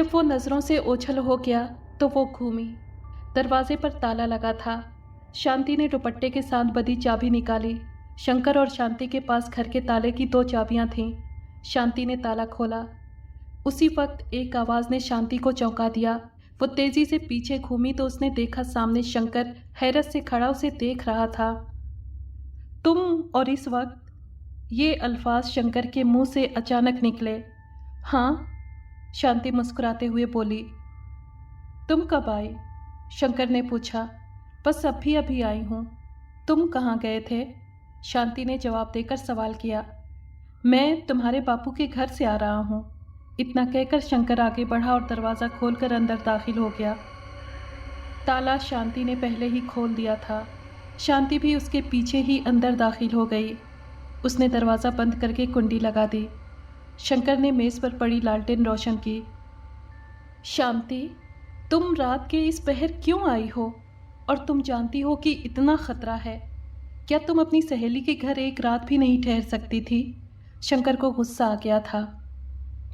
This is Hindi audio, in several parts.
जब वो नज़रों से ओझल हो गया तो वो घूमी। दरवाजे पर ताला लगा था। शांति ने दुपट्टे के साथ बंधी चाबी निकाली। शंकर और शांति के पास घर के ताले की 2 चाबियां थीं। शांति ने ताला खोला। उसी वक्त एक आवाज़ ने शांति को चौंका दिया। वो तेजी से पीछे घूमी तो उसने देखा सामने शंकर हैरत से खड़ा उसे देख रहा था। तुम? और इस वक्त ये अल्फाज शंकर के मुंह से अचानक निकले। हाँ, शांति मुस्कुराते हुए बोली। तुम कब आई? शंकर ने पूछा। बस अभी अभी आई हूँ। तुम कहाँ गए थे? शांति ने जवाब देकर सवाल किया। मैं तुम्हारे बापू के घर से आ रहा हूँ। इतना कहकर शंकर आगे बढ़ा और दरवाज़ा खोलकर अंदर दाखिल हो गया। ताला शांति ने पहले ही खोल दिया था। शांति भी उसके पीछे ही अंदर दाखिल हो गई। उसने दरवाज़ा बंद करके कुंडी लगा दी। शंकर ने मेज़ पर पड़ी लालटेन रोशन की। शांति, तुम रात के इस पहर क्यों आई हो? और तुम जानती हो कि इतना खतरा है। क्या तुम अपनी सहेली के घर एक रात भी नहीं ठहर सकती थी? शंकर को गुस्सा आ गया था।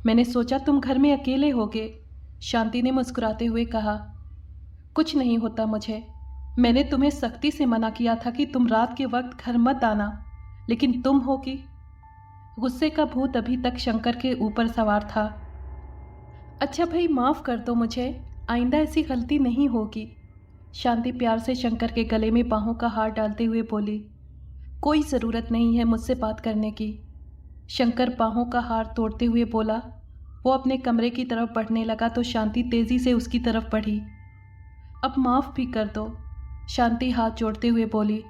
मैंने सोचा तुम घर में अकेले होगे, शांति ने मुस्कुराते हुए कहा। कुछ नहीं होता मुझे। मैंने तुम्हें सख्ती से मना किया था कि तुम रात के वक्त घर मत आना, लेकिन तुम हो कि। गुस्से का भूत अभी तक शंकर के ऊपर सवार था। अच्छा भाई, माफ़ कर दो मुझे, आइंदा ऐसी गलती नहीं होगी, शांति प्यार से शंकर के गले में बाहों का हार डालते हुए बोली। कोई ज़रूरत नहीं है मुझसे बात करने की, शंकर बाहों का हार तोड़ते हुए बोला। वो अपने कमरे की तरफ बढ़ने लगा तो शांति तेज़ी से उसकी तरफ बढ़ी। अब माफ़ भी कर दो, शांति हाथ जोड़ते हुए बोली।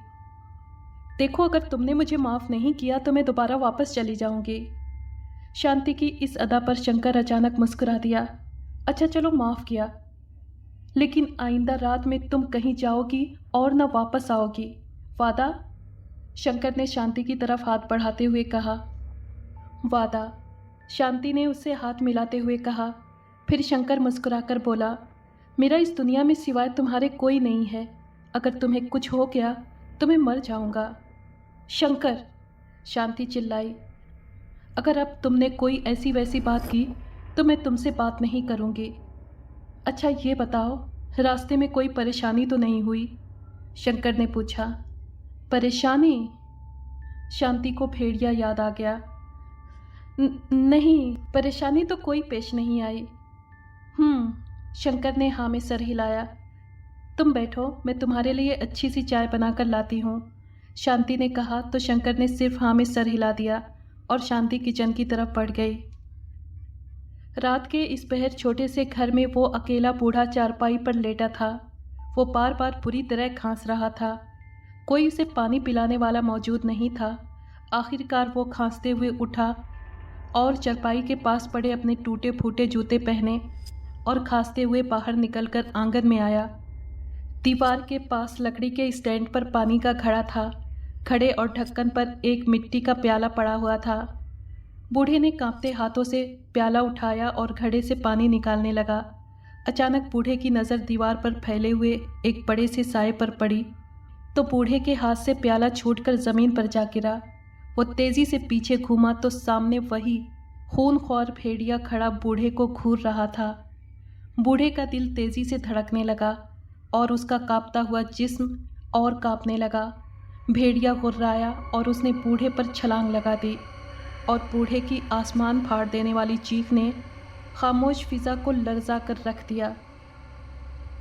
देखो, अगर तुमने मुझे माफ़ नहीं किया तो मैं दोबारा वापस चली जाऊंगी। शांति की इस अदा पर शंकर अचानक मुस्कुरा दिया। अच्छा चलो, माफ़ किया, लेकिन आइंदा रात में तुम कहीं जाओगी और न वापस आओगी, वादा? शंकर ने शांति की तरफ हाथ बढ़ाते हुए कहा। वादा, शांति ने उससे हाथ मिलाते हुए कहा। फिर शंकर मुस्कुराकर बोला, मेरा इस दुनिया में सिवाय तुम्हारे कोई नहीं है। अगर तुम्हें कुछ हो गया तो मैं मर जाऊंगा। शंकर, शांति चिल्लाई। अगर अब तुमने कोई ऐसी वैसी बात की तो मैं तुमसे बात नहीं करूंगी। अच्छा ये बताओ, रास्ते में कोई परेशानी तो नहीं हुई? शंकर ने पूछा। परेशानी? शांति को भेड़िया याद आ गया। नहीं, परेशानी तो कोई पेश नहीं आई। शंकर ने हाँ में सर हिलाया। तुम बैठो, मैं तुम्हारे लिए अच्छी सी चाय बनाकर लाती हूँ, शांति ने कहा तो शंकर ने सिर्फ हाँ में सर हिला दिया और शांति किचन की तरफ बढ़ गई। रात के इस पहर छोटे से घर में वो अकेला बूढ़ा चारपाई पर लेटा था। वो बार बार बुरी तरह खांस रहा था। कोई उसे पानी पिलाने वाला मौजूद नहीं था। आखिरकार वो खांसते हुए उठा और चारपाई के पास पड़े अपने टूटे फूटे जूते पहने और खांसते हुए बाहर निकलकर आंगन में आया। दीवार के पास लकड़ी के स्टैंड पर पानी का घड़ा था। घड़े और ढक्कन पर एक मिट्टी का प्याला पड़ा हुआ था। बूढ़े ने कांपते हाथों से प्याला उठाया और घड़े से पानी निकालने लगा। अचानक बूढ़े की नज़र दीवार पर फैले हुए एक बड़े से साए पर पड़ी तो बूढ़े के हाथ से प्याला छूटकर ज़मीन पर जा गिरा। वो तेज़ी से पीछे घूमा तो सामने वही खूनख्वार भेड़िया खड़ा बूढ़े को घूर रहा था। बूढ़े का दिल तेज़ी से धड़कने लगा और उसका कांपता हुआ जिस्म और कांपने लगा। भेड़िया गुर्राया और उसने बूढ़े पर छलांग लगा दी और बूढ़े की आसमान फाड़ देने वाली चीख ने खामोश फिज़ा को लर्जा कर रख दिया।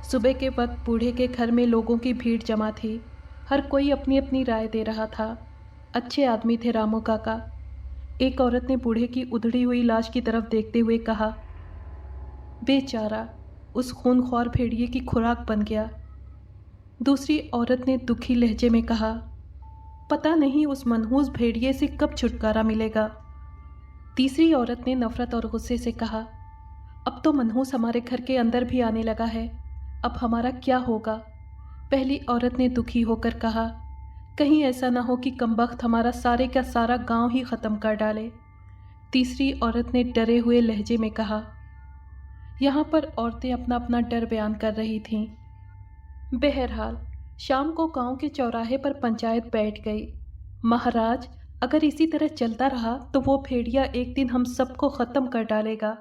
सुबह के वक्त बूढ़े के घर में लोगों की भीड़ जमा थी। हर कोई अपनी अपनी राय दे रहा था। अच्छे आदमी थे रामू काका। एक औरत ने बूढ़े की उधड़ी हुई लाश की तरफ देखते हुए कहा, बेचारा, उस खूनख्वार भेड़िए की खुराक बन गया। दूसरी औरत ने दुखी लहजे में कहा, पता नहीं उस मनहूस भेड़िए से कब छुटकारा मिलेगा। तीसरी औरत ने नफरत और गुस्से से कहा, अब तो मनहूस हमारे घर के अंदर भी आने लगा है, अब हमारा क्या होगा। पहली औरत ने दुखी होकर कहा, कहीं ऐसा ना हो कि कमबख्त हमारा सारे का सारा गांव ही ख़त्म कर डाले। तीसरी औरत ने डरे हुए लहजे में कहा। यहाँ पर औरतें अपना अपना डर बयान कर रही थीं। बहरहाल शाम को गांव के चौराहे पर पंचायत बैठ गई। महाराज, अगर इसी तरह चलता रहा तो वो भेड़िया एक दिन हम सबको ख़त्म कर डालेगा।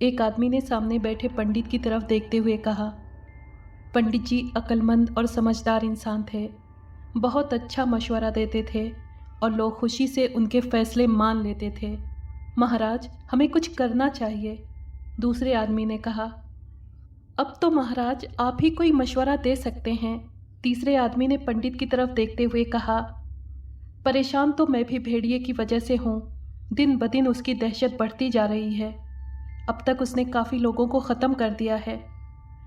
एक आदमी ने सामने बैठे पंडित की तरफ देखते हुए कहा। पंडित जी अक्लमंद और समझदार इंसान थे, बहुत अच्छा मशवरा देते थे और लोग खुशी से उनके फैसले मान लेते थे। महाराज, हमें कुछ करना चाहिए, दूसरे आदमी ने कहा। अब तो महाराज आप ही कोई मशवरा दे सकते हैं, तीसरे आदमी ने पंडित की तरफ देखते हुए कहा। परेशान तो मैं भी भेड़िए की वजह से हूँ, दिन ब दिन उसकी दहशत बढ़ती जा रही है। अब तक उसने काफ़ी लोगों को ख़त्म कर दिया है।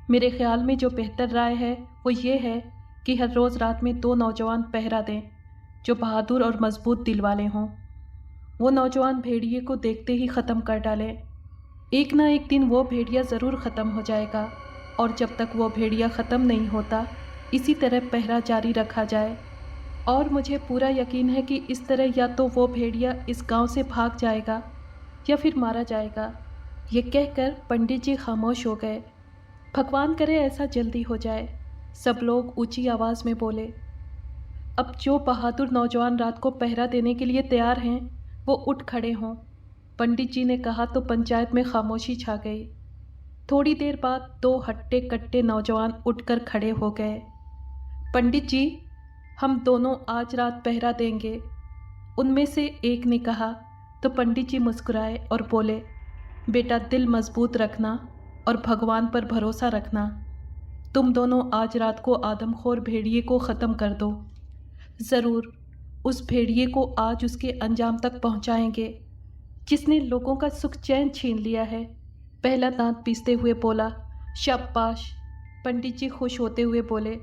मेरे ख्याल में जो बेहतर राय है वो ये है कि हर रोज़ रात में 2 नौजवान पहरा दें जो बहादुर और मजबूत दिल वाले हों। वो नौजवान भेड़िए को देखते ही ख़त्म कर डालें। एक ना एक दिन वो भेड़िया ज़रूर ख़त्म हो जाएगा और जब तक वो भेड़िया ख़त्म नहीं होता इसी तरह पहरा जारी रखा जाए। और मुझे पूरा यकीन है कि इस तरह या तो वो भेड़िया इस गांव से भाग जाएगा या फिर मारा जाएगा। ये कहकर पंडित जी खामोश हो गए। भगवान करे ऐसा जल्दी हो जाए, सब लोग ऊंची आवाज़ में बोले। अब जो बहादुर नौजवान रात को पहरा देने के लिए तैयार हैं वो उठ खड़े हों, पंडित जी ने कहा तो पंचायत में खामोशी छा गई। थोड़ी देर बाद 2 हट्टे कट्टे नौजवान उठकर खड़े हो गए। पंडित जी, हम दोनों आज रात पहरा देंगे, उनमें से एक ने कहा तो पंडित जी मुस्कुराए और बोले, बेटा दिल मजबूत रखना और भगवान पर भरोसा रखना। तुम दोनों आज रात को आदमखोर भेड़िए को ख़त्म कर दो। ज़रूर उस भेड़िए को आज उसके अंजाम तक पहुंचाएंगे जिसने लोगों का सुख चैन छीन लिया है। पहला दांत पीसते हुए बोला। शाबाश, पंडित जी खुश होते हुए बोले,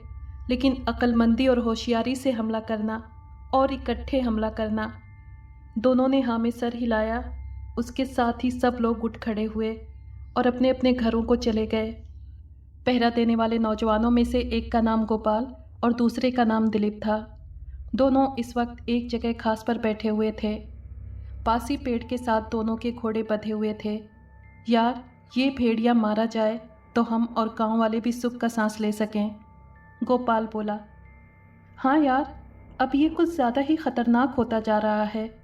लेकिन अक्लमंदी और होशियारी से हमला करना और इकट्ठे हमला करना। दोनों ने हाँ में सर हिलाया। उसके साथ ही सब लोग उठ खड़े हुए और अपने अपने घरों को चले गए। पहरा देने वाले नौजवानों में से एक का नाम गोपाल और दूसरे का नाम दिलीप था। दोनों इस वक्त एक जगह घास पर बैठे हुए थे। पासी पेड़ के साथ दोनों के घोड़े बंधे हुए थे। यार, ये भेड़िया मारा जाए तो हम और गांव वाले भी सुख का सांस ले सकें, गोपाल बोला। हाँ यार, अब ये कुछ ज़्यादा ही ख़तरनाक होता जा रहा है।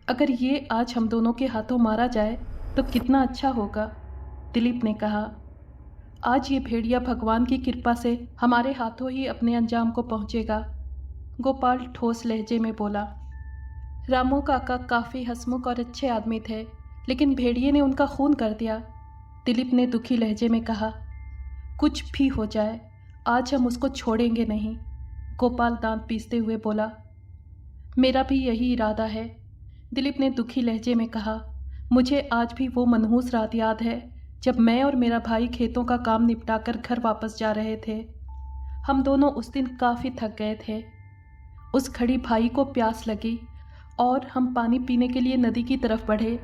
अगर ये आज हम दोनों के हाथों मारा जाए तो कितना अच्छा होगा, दिलीप ने कहा। आज ये भेड़िया भगवान की कृपा से हमारे हाथों ही अपने अंजाम को पहुँचेगा, गोपाल ठोस लहजे में बोला। रामू काका काफ़ी हंसमुख और अच्छे आदमी थे, लेकिन भेड़िए ने उनका खून कर दिया, दिलीप ने दुखी लहजे में कहा। कुछ भी हो जाए आज हम उसको छोड़ेंगे नहीं, गोपाल दांत पीसते हुए बोला। मेरा भी यही इरादा है, दिलीप ने दुखी लहजे में कहा। मुझे आज भी वो मनहूस रात याद है जब मैं और मेरा भाई खेतों का काम निपटाकर घर वापस जा रहे थे। हम दोनों उस दिन काफ़ी थक गए थे। उस घड़ी भाई को प्यास लगी और हम पानी पीने के लिए नदी की तरफ बढ़े।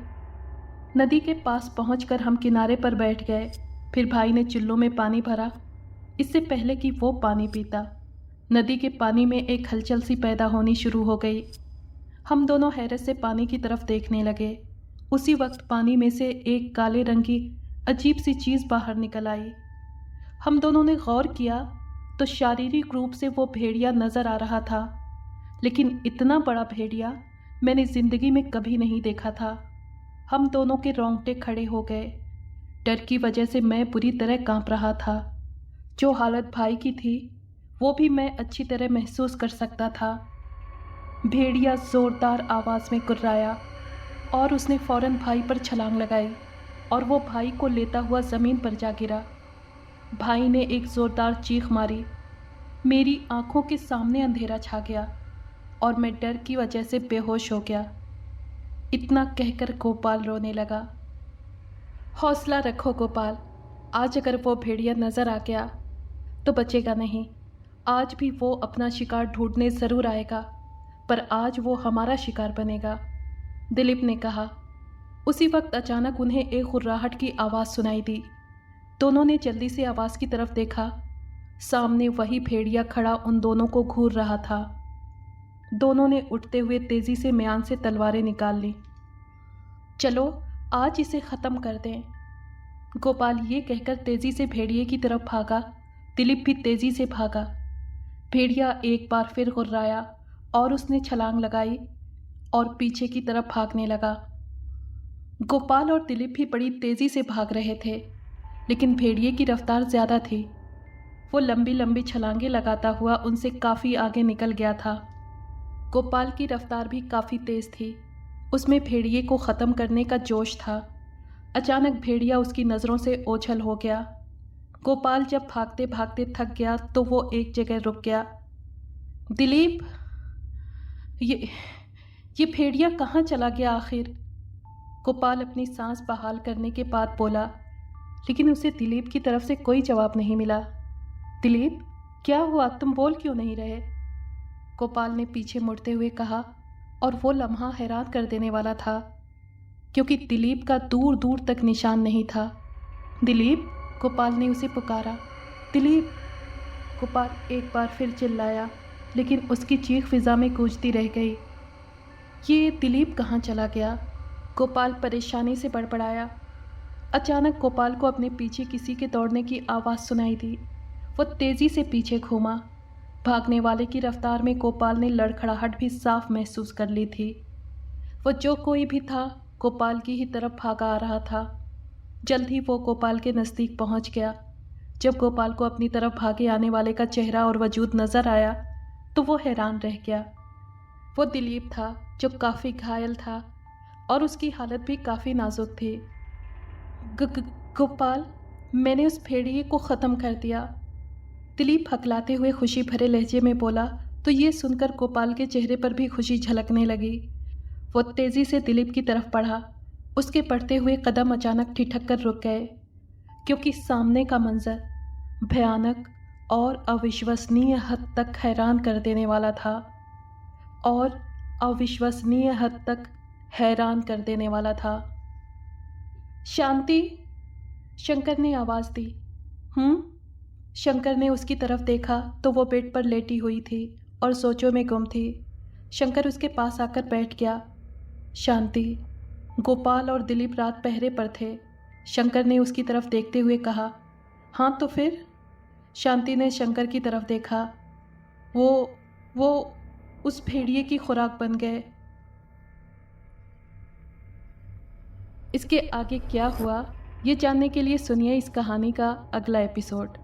नदी के पास पहुंचकर हम किनारे पर बैठ गए। फिर भाई ने चुल्लू में पानी भरा, इससे पहले कि वो पानी पीता। नदी के पानी में एक हलचल सी पैदा होनी शुरू हो गई। हम दोनों हैरत से पानी की तरफ देखने लगे। उसी वक्त पानी में से एक काले रंग की अजीब सी चीज़ बाहर निकल आई। हम दोनों ने गौर किया तो शारीरिक रूप से वो भेड़िया नज़र आ रहा था, लेकिन इतना बड़ा भेड़िया मैंने ज़िंदगी में कभी नहीं देखा था। हम दोनों के रोंगटे खड़े हो गए। डर की वजह से मैं बुरी तरह कांप रहा था। जो हालत भाई की थी वो भी मैं अच्छी तरह महसूस कर सकता था। भेड़िया ज़ोरदार आवाज़ में कुर्राया और उसने फ़ौरन भाई पर छलांग लगाई और वो भाई को लेता हुआ ज़मीन पर जा गिरा। भाई ने एक ज़ोरदार चीख मारी। मेरी आंखों के सामने अंधेरा छा गया और मैं डर की वजह से बेहोश हो गया। इतना कहकर गोपाल रोने लगा। हौसला रखो गोपाल, आज अगर वो भेड़िया नज़र आ गया तो बचेगा नहीं। आज भी वो अपना शिकार ढूंढने ज़रूर आएगा, पर आज वो हमारा शिकार बनेगा, दिलीप ने कहा। उसी वक्त अचानक उन्हें एक हुर्राहट की आवाज़ सुनाई दी। दोनों ने जल्दी से आवाज़ की तरफ देखा। सामने वही भेड़िया खड़ा उन दोनों को घूर रहा था। दोनों ने उठते हुए तेज़ी से म्यान से तलवारें निकाल ली। चलो आज इसे ख़त्म कर दें, गोपाल ये कहकर तेज़ी से भेड़िए की तरफ भागा। दिलीप भी तेज़ी से भागा। भेड़िया एक बार फिर गुर्राया और उसने छलांग लगाई और पीछे की तरफ भागने लगा। गोपाल और दिलीप भी बड़ी तेज़ी से भाग रहे थे, लेकिन भेड़िए की रफ्तार ज़्यादा थी। वो लंबी लंबी छलांगे लगाता हुआ उनसे काफ़ी आगे निकल गया था। गोपाल की रफ्तार भी काफ़ी तेज़ थी, उसमें भेड़िए को ख़त्म करने का जोश था। अचानक भेड़िया उसकी नज़रों से ओझल हो गया। गोपाल जब भागते भागते थक गया तो वो एक जगह रुक गया। दिलीप, ये भेड़िया कहाँ चला गया आखिर? गोपाल अपनी सांस बहाल करने के बाद बोला, लेकिन उसे दिलीप की तरफ से कोई जवाब नहीं मिला। दिलीप, क्या हुआ? तुम बोल क्यों नहीं रहे? गोपाल ने पीछे मुड़ते हुए कहा, और वो लम्हा हैरान कर देने वाला था, क्योंकि दिलीप का दूर दूर तक निशान नहीं था। दिलीप, गोपाल ने उसे पुकारा। दिलीप, गोपाल एक बार फिर चिल्लाया, लेकिन उसकी चीख फिजा में गूंजती रह गई। ये दिलीप कहाँ चला गया? गोपाल परेशानी से बड़बड़ाया। अचानक गोपाल को अपने पीछे किसी के दौड़ने की आवाज़ सुनाई दी। वो तेज़ी से पीछे घूमा। भागने वाले की रफ्तार में गोपाल ने लड़खड़ाहट भी साफ महसूस कर ली थी। वो जो कोई भी था गोपाल की ही तरफ भागा आ रहा था। जल्द ही वो गोपाल के नज़दीक पहुंच गया। जब गोपाल को अपनी तरफ भागे आने वाले का चेहरा और वजूद नज़र आया तो वो हैरान रह गया। वो दिलीप था, जो काफ़ी घायल था और उसकी हालत भी काफ़ी नाजुक थी। गोपाल, मैंने उस भेड़िए को ख़त्म कर दिया, दिलीप हकलाते हुए खुशी भरे लहजे में बोला। तो ये सुनकर गोपाल के चेहरे पर भी खुशी झलकने लगी। वो तेज़ी से दिलीप की तरफ बढ़ा। उसके बढ़ते हुए कदम अचानक ठिठक कर रुक गए, क्योंकि सामने का मंजर भयानक और अविश्वसनीय हद तक हैरान कर देने वाला था। और अविश्वसनीय हद तक हैरान कर देने वाला था। शांति, शंकर ने आवाज़ दी। शंकर ने उसकी तरफ देखा तो वो बेड पर लेटी हुई थी और सोचों में गुम थी। शंकर उसके पास आकर बैठ गया। शांति, गोपाल और दिलीप रात पहरे पर थे। शंकर ने उसकी तरफ देखते हुए कहा, हाँ तो फिर? शांति ने शंकर की तरफ देखा। वो उस भेड़िए की खुराक बन गए। इसके आगे क्या हुआ, ये जानने के लिए सुनिए इस कहानी का अगला एपिसोड।